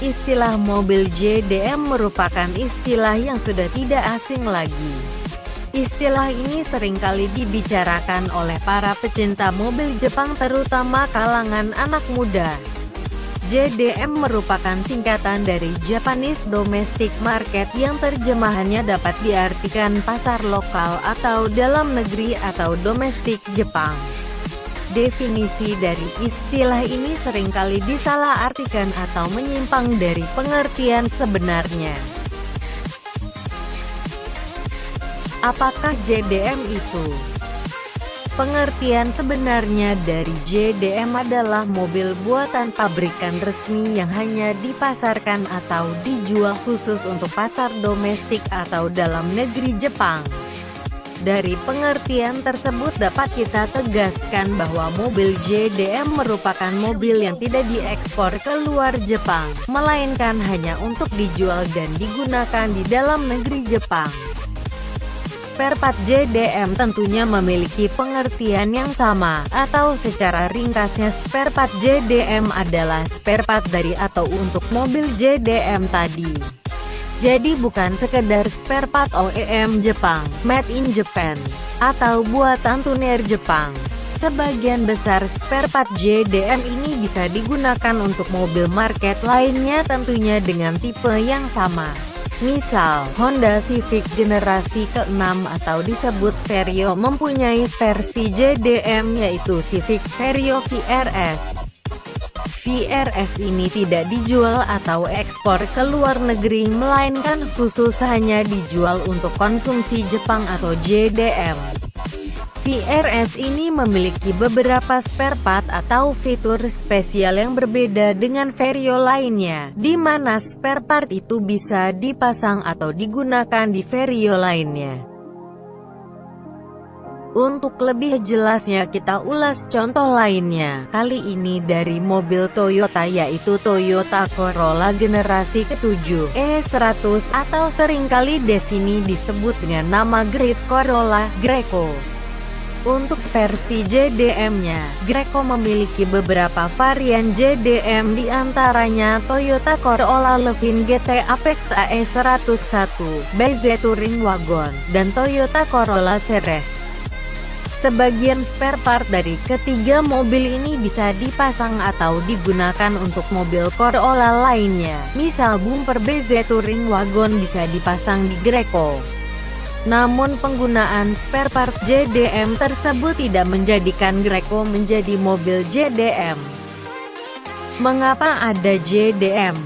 Istilah mobil JDM merupakan istilah yang sudah tidak asing lagi. Istilah ini seringkali dibicarakan oleh para pecinta mobil Jepang, terutama kalangan anak muda. JDM merupakan singkatan dari Japanese Domestic Market, yang terjemahannya dapat diartikan pasar lokal atau dalam negeri atau domestik Jepang. Definisi dari istilah ini seringkali disalahartikan atau menyimpang dari pengertian sebenarnya. Apakah JDM itu? Pengertian sebenarnya dari JDM adalah mobil buatan pabrikan resmi yang hanya dipasarkan atau dijual khusus untuk pasar domestik atau dalam negeri Jepang. Dari pengertian tersebut dapat kita tegaskan bahwa mobil JDM merupakan mobil yang tidak diekspor ke luar Jepang, melainkan hanya untuk dijual dan digunakan di dalam negeri Jepang. Spare part JDM tentunya memiliki pengertian yang sama, atau secara ringkasnya spare part JDM adalah spare part dari atau untuk mobil JDM tadi. Jadi bukan sekedar spare part OEM Jepang, made in Japan, atau buatan tuner Jepang. Sebagian besar spare part JDM ini bisa digunakan untuk mobil market lainnya, tentunya dengan tipe yang sama. Misal, Honda Civic generasi ke-6 atau disebut Vario mempunyai versi JDM, yaitu Civic Vario VRS. VRS ini tidak dijual atau ekspor ke luar negeri, melainkan khusus hanya dijual untuk konsumsi Jepang atau JDM. VRS ini memiliki beberapa spare part atau fitur spesial yang berbeda dengan Vario lainnya, di mana spare part itu bisa dipasang atau digunakan di Vario lainnya. Untuk lebih jelasnya kita ulas contoh lainnya, kali ini dari mobil Toyota, yaitu Toyota Corolla generasi ke-7 E100 atau seringkali di sini disebut dengan nama Great Corolla, Greco. Untuk versi JDM-nya, Greco memiliki beberapa varian JDM, di antaranya Toyota Corolla Levin GT Apex AE101, BZ Touring Wagon, dan Toyota Corolla Ceres. Sebagian spare part dari ketiga mobil ini bisa dipasang atau digunakan untuk mobil Corolla lainnya. Misal bumper BZ Touring Wagon bisa dipasang di Greco. Namun penggunaan spare part JDM tersebut tidak menjadikan Greco menjadi mobil JDM. Mengapa ada JDM?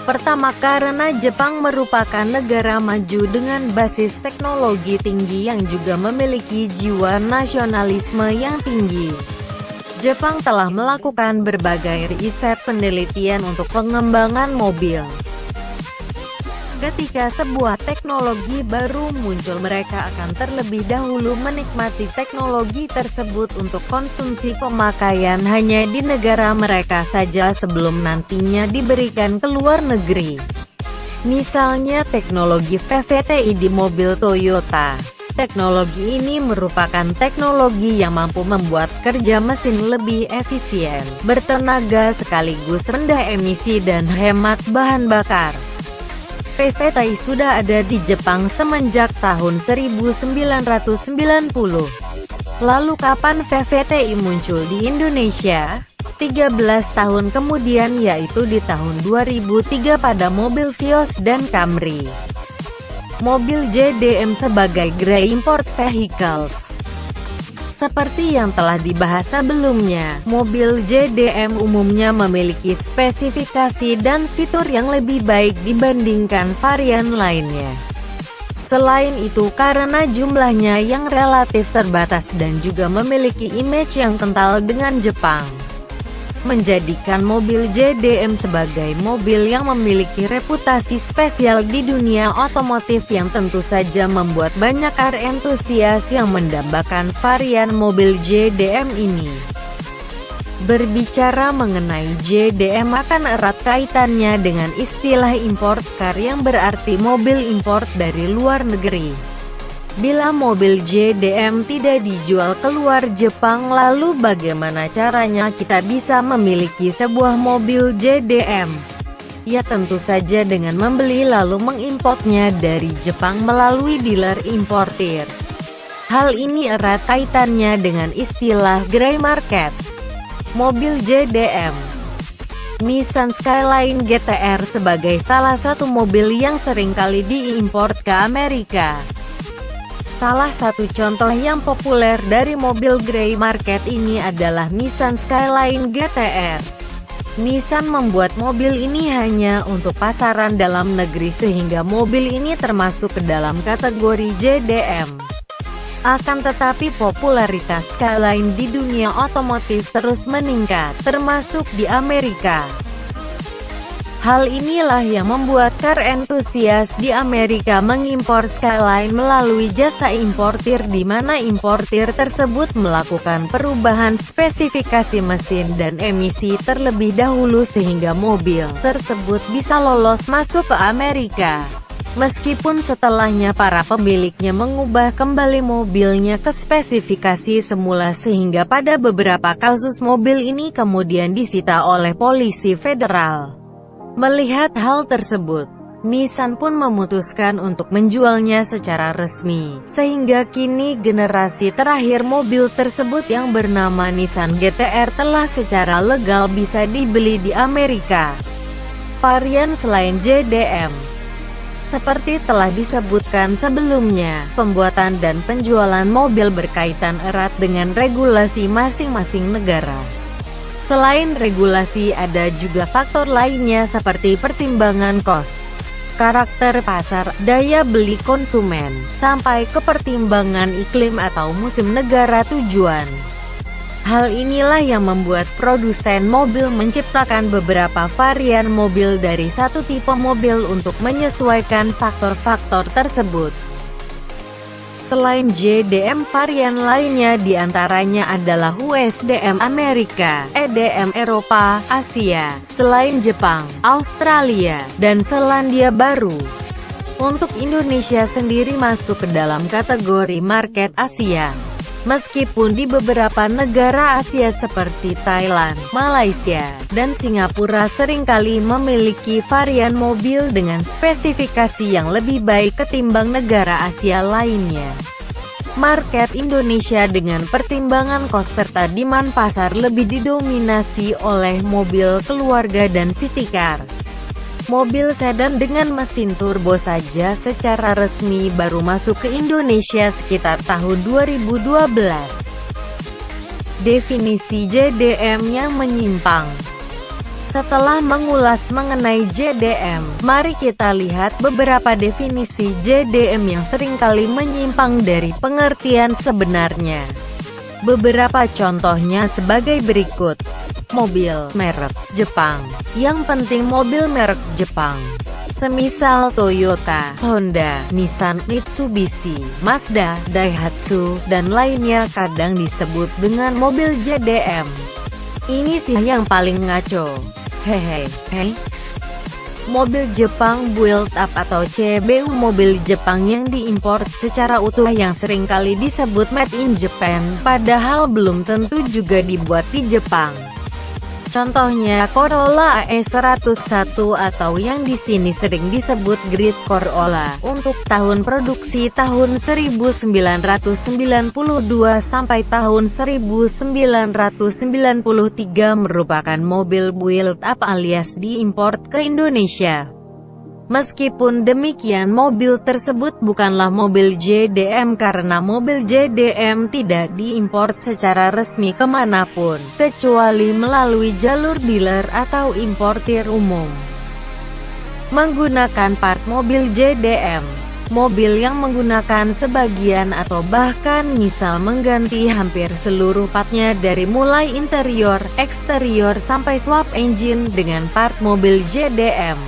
Pertama, karena Jepang merupakan negara maju dengan basis teknologi tinggi yang juga memiliki jiwa nasionalisme yang tinggi. Jepang telah melakukan berbagai riset penelitian untuk pengembangan mobil. Ketika sebuah teknologi baru muncul, mereka akan terlebih dahulu menikmati teknologi tersebut untuk konsumsi pemakaian hanya di negara mereka saja sebelum nantinya diberikan ke luar negeri. Misalnya teknologi VVTi di mobil Toyota. Teknologi ini merupakan teknologi yang mampu membuat kerja mesin lebih efisien, bertenaga sekaligus rendah emisi dan hemat bahan bakar. VVTi sudah ada di Jepang semenjak tahun 1990. Lalu kapan VVTi muncul di Indonesia? 13 tahun kemudian, yaitu di tahun 2003 pada mobil Vios dan Camry. Mobil JDM sebagai Grey Import Vehicles. Seperti yang telah dibahas sebelumnya, mobil JDM umumnya memiliki spesifikasi dan fitur yang lebih baik dibandingkan varian lainnya. Selain itu, karena jumlahnya yang relatif terbatas dan juga memiliki image yang kental dengan Jepang, menjadikan mobil JDM sebagai mobil yang memiliki reputasi spesial di dunia otomotif, yang tentu saja membuat banyak entusias yang mendambakan varian mobil JDM ini. Berbicara mengenai JDM akan erat kaitannya dengan istilah import car, yang berarti mobil import dari luar negeri. Bila mobil JDM tidak dijual keluar Jepang, lalu bagaimana caranya kita bisa memiliki sebuah mobil JDM? Ya tentu saja dengan membeli lalu mengimportnya dari Jepang melalui dealer importir. Hal ini erat kaitannya dengan istilah grey market. Mobil JDM Nissan Skyline GTR sebagai salah satu mobil yang sering kali diimport ke Amerika. Salah satu contoh yang populer dari mobil grey market ini adalah Nissan Skyline GTR. Nissan membuat mobil ini hanya untuk pasaran dalam negeri sehingga mobil ini termasuk ke dalam kategori JDM. Akan tetapi popularitas Skyline di dunia otomotif terus meningkat, termasuk di Amerika. Hal inilah yang membuat car enthusiast di Amerika mengimpor Skyline melalui jasa importir di mana importir tersebut melakukan perubahan spesifikasi mesin dan emisi terlebih dahulu sehingga mobil tersebut bisa lolos masuk ke Amerika. Meskipun setelahnya para pemiliknya mengubah kembali mobilnya ke spesifikasi semula sehingga pada beberapa kasus mobil ini kemudian disita oleh polisi federal. Melihat hal tersebut, Nissan pun memutuskan untuk menjualnya secara resmi, sehingga kini generasi terakhir mobil tersebut yang bernama Nissan GTR telah secara legal bisa dibeli di Amerika. Varian selain JDM seperti telah disebutkan sebelumnya, pembuatan dan penjualan mobil berkaitan erat dengan regulasi masing-masing negara. Selain regulasi ada juga faktor lainnya seperti pertimbangan kos, karakter pasar, daya beli konsumen, sampai ke pertimbangan iklim atau musim negara tujuan. Hal inilah yang membuat produsen mobil menciptakan beberapa varian mobil dari satu tipe mobil untuk menyesuaikan faktor-faktor tersebut. Selain JDM, varian lainnya diantaranya adalah USDM Amerika, EDM Eropa, Asia, selain Jepang, Australia, dan Selandia Baru. Untuk Indonesia sendiri masuk ke dalam kategori market Asia. Meskipun di beberapa negara Asia seperti Thailand, Malaysia, dan Singapura seringkali memiliki varian mobil dengan spesifikasi yang lebih baik ketimbang negara Asia lainnya. Market Indonesia dengan pertimbangan kos serta demand pasar lebih didominasi oleh mobil keluarga dan city car. Mobil sedan dengan mesin turbo saja secara resmi baru masuk ke Indonesia sekitar tahun 2012. Definisi JDM yang menyimpang. Setelah mengulas mengenai JDM, mari kita lihat beberapa definisi JDM yang seringkali menyimpang dari pengertian sebenarnya. Beberapa contohnya sebagai berikut. Mobil merek Jepang. Yang penting mobil merek Jepang. Semisal Toyota, Honda, Nissan, Mitsubishi, Mazda, Daihatsu, dan lainnya kadang disebut dengan mobil JDM. Ini sih yang paling ngaco. Hehe. Mobil Jepang Built Up atau CBU, mobil Jepang yang diimpor secara utuh yang seringkali disebut Made in Japan, padahal belum tentu juga dibuat di Jepang. Contohnya Corolla AE101 atau yang di sini sering disebut Great Corolla untuk tahun produksi tahun 1992 sampai tahun 1993 merupakan mobil build up alias diimport ke Indonesia. Meskipun demikian, mobil tersebut bukanlah mobil JDM karena mobil JDM tidak diimport secara resmi kemanapun, kecuali melalui jalur dealer atau importir umum. Menggunakan part mobil JDM. Mobil yang menggunakan sebagian atau bahkan misal mengganti hampir seluruh partnya dari mulai interior, eksterior sampai swap engine dengan part mobil JDM.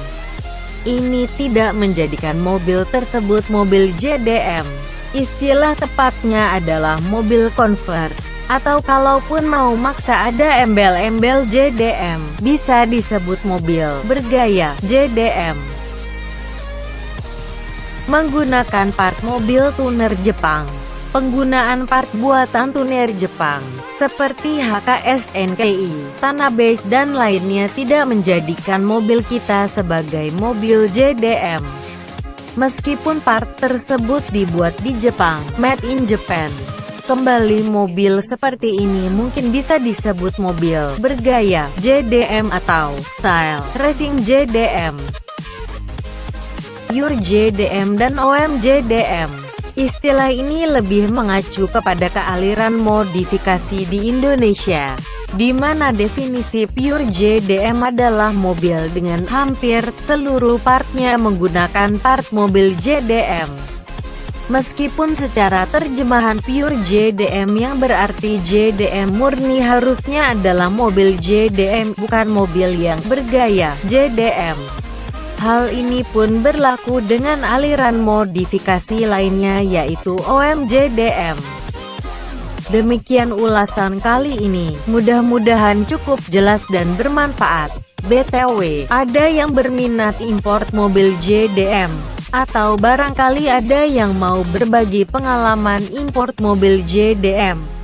Ini tidak menjadikan mobil tersebut mobil JDM. Istilah tepatnya adalah mobil convert, atau kalaupun mau maksa ada embel-embel JDM, bisa disebut mobil bergaya JDM. Menggunakan part mobil tuner Jepang. Penggunaan part buatan tuner Jepang, seperti HKSNKI, Tanabe, dan lainnya tidak menjadikan mobil kita sebagai mobil JDM. Meskipun part tersebut dibuat di Jepang, made in Japan, kembali mobil seperti ini mungkin bisa disebut mobil bergaya JDM atau style racing JDM, pure JDM dan OM JDM. Istilah ini lebih mengacu kepada kealiran modifikasi di Indonesia, di mana definisi pure JDM adalah mobil dengan hampir seluruh partnya menggunakan part mobil JDM. Meskipun secara terjemahan pure JDM yang berarti JDM murni harusnya adalah mobil JDM, bukan mobil yang bergaya JDM. Hal ini pun berlaku dengan aliran modifikasi lainnya yaitu OM JDM. Demikian ulasan kali ini, mudah-mudahan cukup jelas dan bermanfaat. BTW, ada yang berminat import mobil JDM? Atau barangkali ada yang mau berbagi pengalaman import mobil JDM?